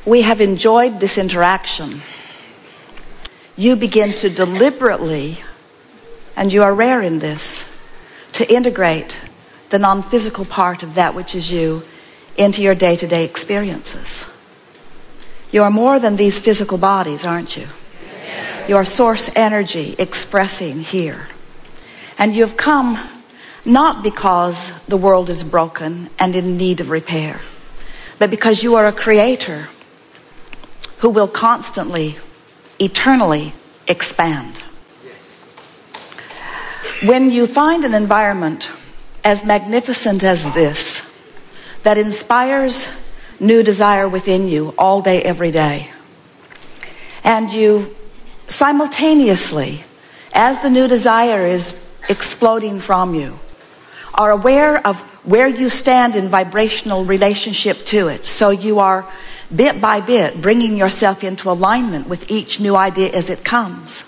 we have enjoyed this interaction, you begin to deliberately, and you are rare in this, to integrate the non-physical part of that which is you into your day-to-day experiences. You are more than these physical bodies, aren't you? You are source energy expressing here. And you've come not because the world is broken and in need of repair, but because you are a creator who will constantly, eternally expand. When you find an environment as magnificent as this, that inspires new desire within you all day, every day, and you simultaneously, as the new desire is exploding from you, are aware of where you stand in vibrational relationship to it, so you are bit by bit bringing yourself into alignment with each new idea as it comes,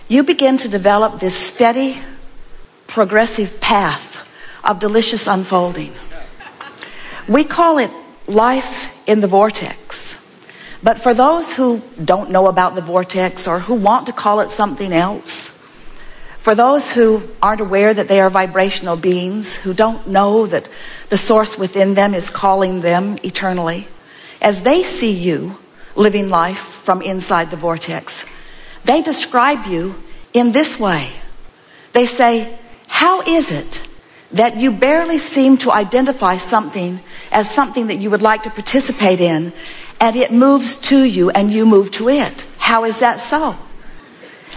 you begin to develop this steady, progressive path of delicious unfolding. We call it life in the vortex. But for those who don't know about the vortex, or who want to call it something else, for those who aren't aware that they are vibrational beings, who don't know that the source within them is calling them eternally, as they see you living life from inside the vortex, they describe you in this way. They say, how is it that you barely seem to identify something as something that you would like to participate in, and it moves to you and you move to it? How is that so?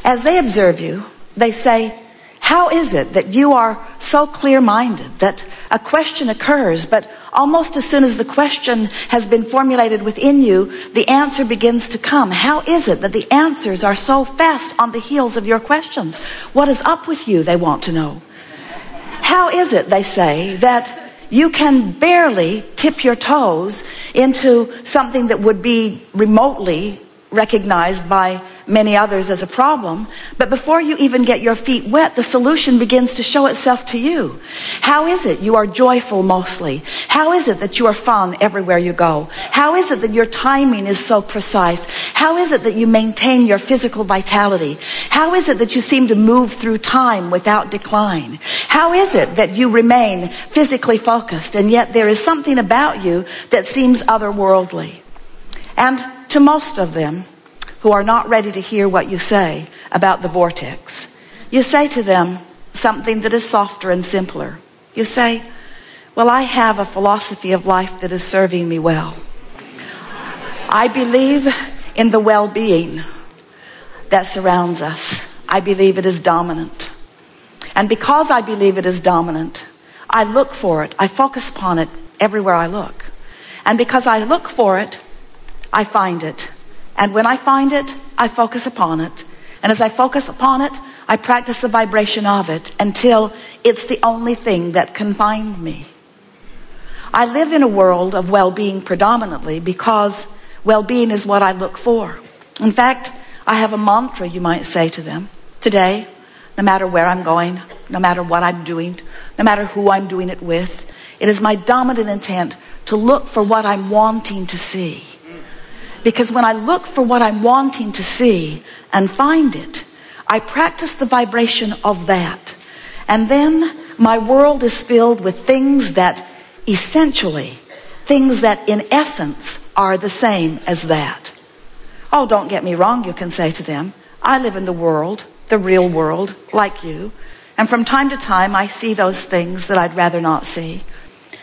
As they observe you, they say, how is it that you are so clear-minded that a question occurs, but almost as soon as the question has been formulated within you, the answer begins to come? How is it that the answers are so fast on the heels of your questions? What is up with you, they want to know. How is it, they say, that you can barely tip your toes into something that would be remotely recognized by many others as a problem, but before you even get your feet wet, the solution begins to show itself to you? How is it you are joyful mostly? How is it that you are fun everywhere you go? How is it that your timing is so precise? How is it that you maintain your physical vitality? How is it that you seem to move through time without decline? How is it that you remain physically focused, and yet there is something about you that seems otherworldly? And to most of them who are not ready to hear what you say about the vortex, you say to them something that is softer and simpler. You say, well, I have a philosophy of life that is serving me well. I believe in the well-being that surrounds us. I believe it is dominant. And because I believe it is dominant, I look for it. I focus upon it everywhere I look. And because I look for it, I find it. And when I find it, I focus upon it. And as I focus upon it, I practice the vibration of it until it's the only thing that can find me. I live in a world of well-being predominantly because well-being is what I look for. In fact, I have a mantra, you might say to them. Today, no matter where I'm going, no matter what I'm doing, no matter who I'm doing it with, it is my dominant intent to look for what I'm wanting to see. Because when I look for what I'm wanting to see and find it, I practice the vibration of that. And then my world is filled with things that essentially, things that in essence are the same as that. Oh, don't get me wrong, you can say to them. I live in the world, the real world, like you. And from time to time, I see those things that I'd rather not see.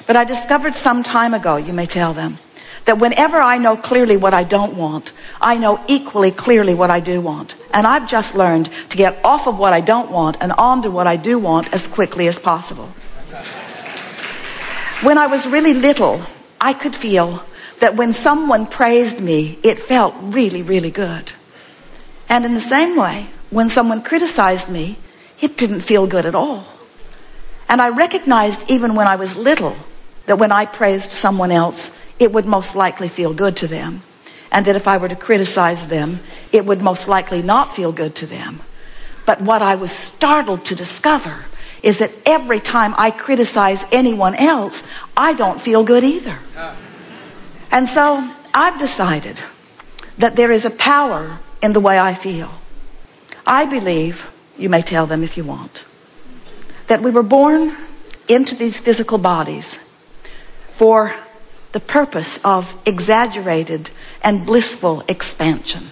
But I discovered some time ago, you may tell them, that whenever I know clearly what I don't want, I know equally clearly what I do want. And I've just learned to get off of what I don't want and on to what I do want as quickly as possible. When I was really little, I could feel that when someone praised me, it felt really, really good. And in the same way, when someone criticized me, it didn't feel good at all. And I recognized even when I was little that when I praised someone else, it would most likely feel good to them. And that if I were to criticize them, it would most likely not feel good to them. But what I was startled to discover is that every time I criticize anyone else, I don't feel good either. And so I've decided that there is a power in the way I feel. I believe, you may tell them if you want, that we were born into these physical bodies for the purpose of exaggerated and blissful expansion.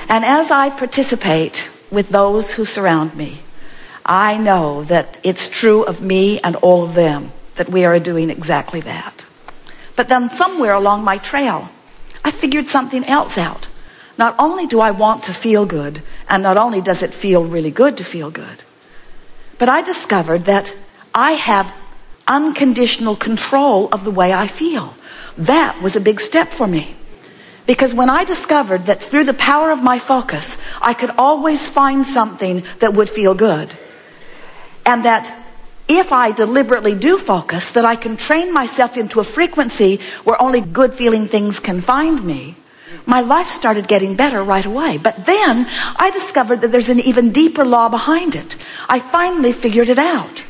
And as I participate with those who surround me, I know that it's true of me and all of them that we are doing exactly that. But then somewhere along my trail, I figured something else out. Not only do I want to feel good, and not only does it feel really good to feel good, but I discovered that I have unconditional control of the way I feel. That was a big step for me. Because when I discovered that through the power of my focus, I could always find something that would feel good, and that if I deliberately do focus, that I can train myself into a frequency where only good feeling things can find me, my life started getting better right away. But then I discovered that there's an even deeper law behind it. I finally figured it out.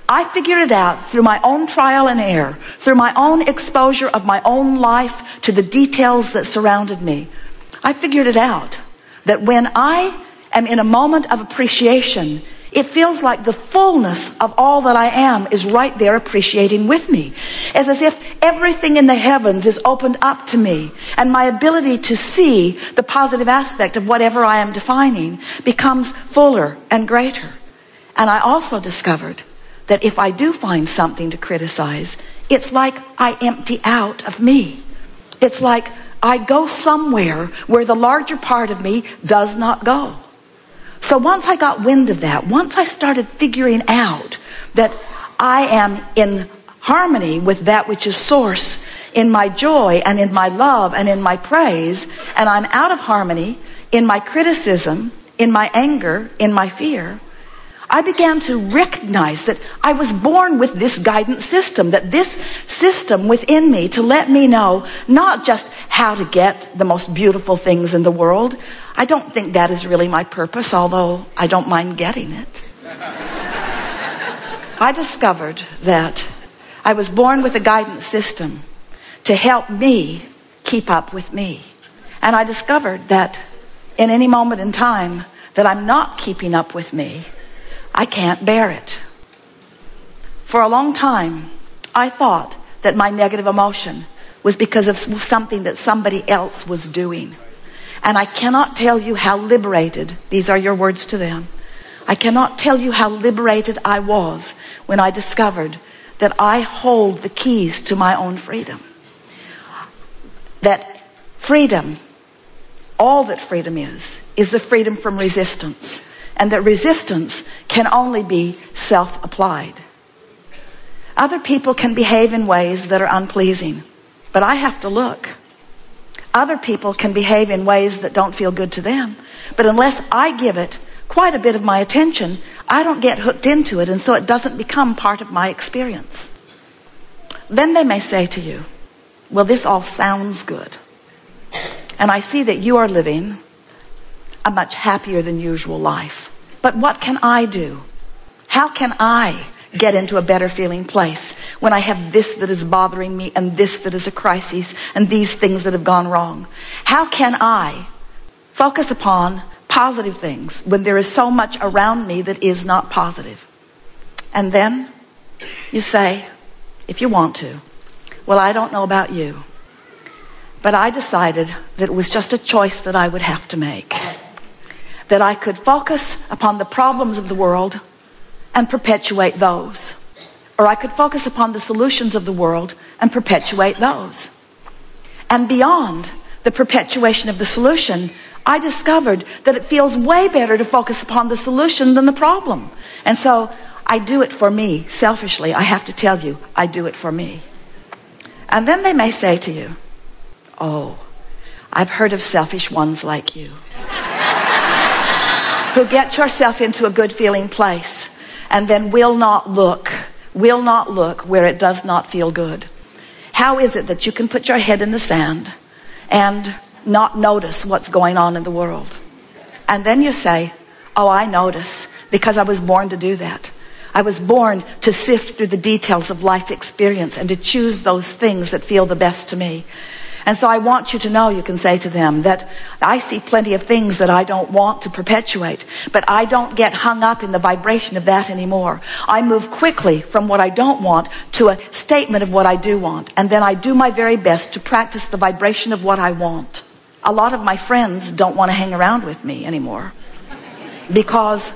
I figured it out through my own trial and error, through my own exposure of my own life to the details that surrounded me. I figured it out that when I am in a moment of appreciation, it feels like the fullness of all that I am is right there appreciating with me. It's as if everything in the heavens is opened up to me, and my ability to see the positive aspect of whatever I am defining becomes fuller and greater. And I also discovered that if I do find something to criticize, it's like I empty out of me. It's like I go somewhere where the larger part of me does not go. So once I got wind of that, once I started figuring out that I am in harmony with that which is source in my joy and in my love and in my praise, and I'm out of harmony in my criticism, in my anger, in my fear, I began to recognize that I was born with this guidance system, that this system within me to let me know not just how to get the most beautiful things in the world. I don't think that is really my purpose, although I don't mind getting it. I discovered that I was born with a guidance system to help me keep up with me. And I discovered that in any moment in time that I'm not keeping up with me, I can't bear it. For a long time, I thought that my negative emotion was because of something that somebody else was doing. And I cannot tell you how liberated, these are your words to them, I cannot tell you how liberated I was when I discovered that I hold the keys to my own freedom. That freedom, all that freedom is the freedom from resistance. And that resistance can only be self-applied. Other people can behave in ways that are unpleasing, but I have to look. Other people can behave in ways that don't feel good to them, but unless I give it quite a bit of my attention, I don't get hooked into it, and so it doesn't become part of my experience. Then they may say to you, well, this all sounds good, and I see that you are living a much happier than usual life. But what can I do? How can I get into a better feeling place when I have this that is bothering me and this that is a crisis and these things that have gone wrong? How can I focus upon positive things when there is so much around me that is not positive? And then you say, if you want to, well, I don't know about you, but I decided that it was just a choice that I would have to make. That I could focus upon the problems of the world and perpetuate those. Or I could focus upon the solutions of the world and perpetuate those. And beyond the perpetuation of the solution, I discovered that it feels way better to focus upon the solution than the problem. And so I do it for me, selfishly. I have to tell you, I do it for me. And then they may say to you, oh, I've heard of selfish ones like you. Who get yourself into a good feeling place and then will not look where it does not feel good. How is it that you can put your head in the sand and not notice what's going on in the world? And then you say, oh, I notice because I was born to do that. I was born to sift through the details of life experience and to choose those things that feel the best to me. And so I want you to know, you can say to them, that I see plenty of things that I don't want to perpetuate, but I don't get hung up in the vibration of that anymore. I move quickly from what I don't want to a statement of what I do want. And then I do my very best to practice the vibration of what I want. A lot of my friends don't want to hang around with me anymore, because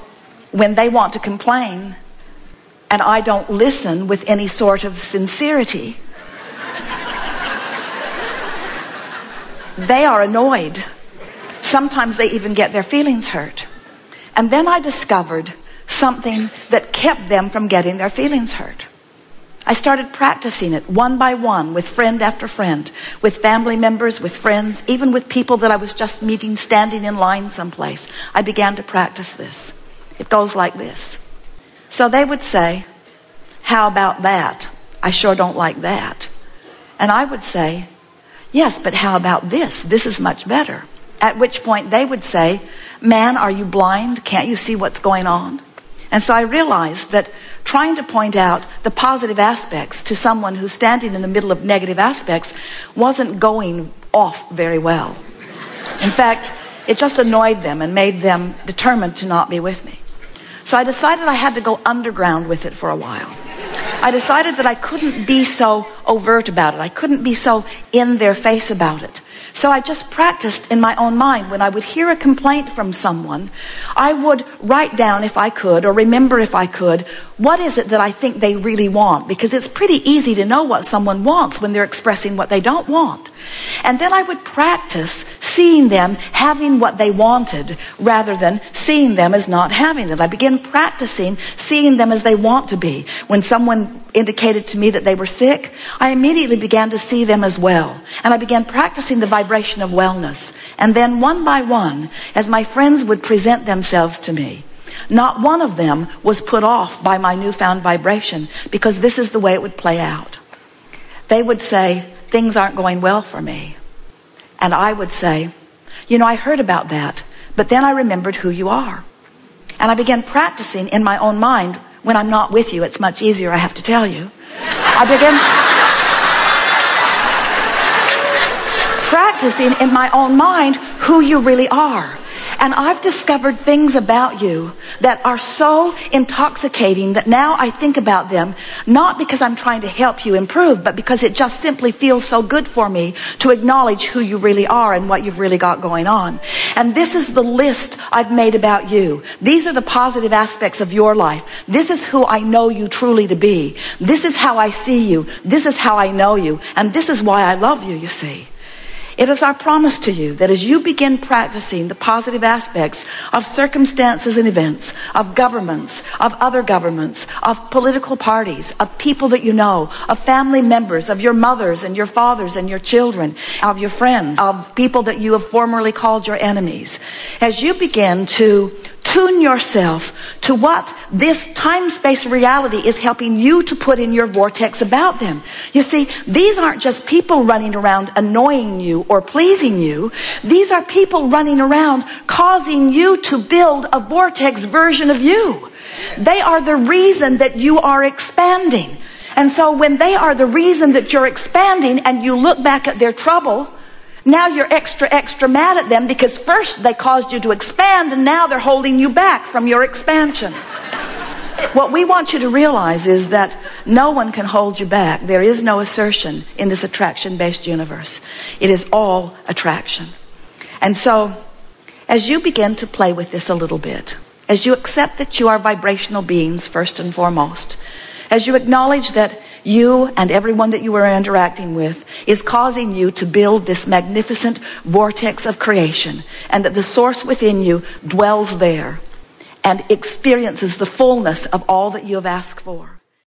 when they want to complain and I don't listen with any sort of sincerity, they are annoyed. Sometimes they even get their feelings hurt. And then I discovered something that kept them from getting their feelings hurt. I started practicing it one by one, with friend after friend, with family members, with friends, even with people that I was just meeting standing in line someplace. I began to practice this. It goes like this. So they would say, "How about that? I sure don't like that." And I would say, "Yes, but how about this? This is much better." At which point they would say, "Man, are you blind? Can't you see what's going on?" And so I realized that trying to point out the positive aspects to someone who's standing in the middle of negative aspects wasn't going off very well. In fact, it just annoyed them and made them determined to not be with me. So I decided I had to go underground with it for a while. I decided that I couldn't be so overt about it. I couldn't be so in their face about it. So I just practiced in my own mind. When I would hear a complaint from someone, I would write down, if I could, or remember if I could, what is it that I think they really want? Because it's pretty easy to know what someone wants when they're expressing what they don't want. And then I would practice seeing them having what they wanted rather than seeing them as not having it. I began practicing seeing them as they want to be. When someone indicated to me that they were sick, I immediately began to see them as well. And I began practicing the vibration of wellness. And then one by one, as my friends would present themselves to me, not one of them was put off by my newfound vibration, because this is the way it would play out. They would say, "Things aren't going well for me." And I would say, "You know, I heard about that, but then I remembered who you are." And I began practicing in my own mind. When I'm not with you, it's much easier, I have to tell you. I began practicing in my own mind who you really are. And I've discovered things about you that are so intoxicating that now I think about them, not because I'm trying to help you improve, but because it just simply feels so good for me to acknowledge who you really are and what you've really got going on. And this is the list I've made about you. These are the positive aspects of your life. This is who I know you truly to be. This is how I see you. This is how I know you. And this is why I love you, you see. It is our promise to you that as you begin practicing the positive aspects of circumstances and events, of governments, of other governments, of political parties, of people that you know, of family members, of your mothers and your fathers and your children, of your friends, of people that you have formerly called your enemies, as you begin to tune yourself to what this time-space reality is helping you to put in your vortex about them. You see, these aren't just people running around annoying you or pleasing you. These are people running around causing you to build a vortex version of you. They are the reason that you are expanding. And so when they are the reason that you're expanding and you look back at their trouble, now you're extra mad at them, because first they caused you to expand and now they're holding you back from your expansion. What we want you to realize is that no one can hold you back. There is no assertion in this attraction-based universe. It is all attraction. And so as you begin to play with this a little bit, as you accept that you are vibrational beings first and foremost, as you acknowledge that you and everyone that you are interacting with is causing you to build this magnificent vortex of creation, and that the source within you dwells there and experiences the fullness of all that you have asked for.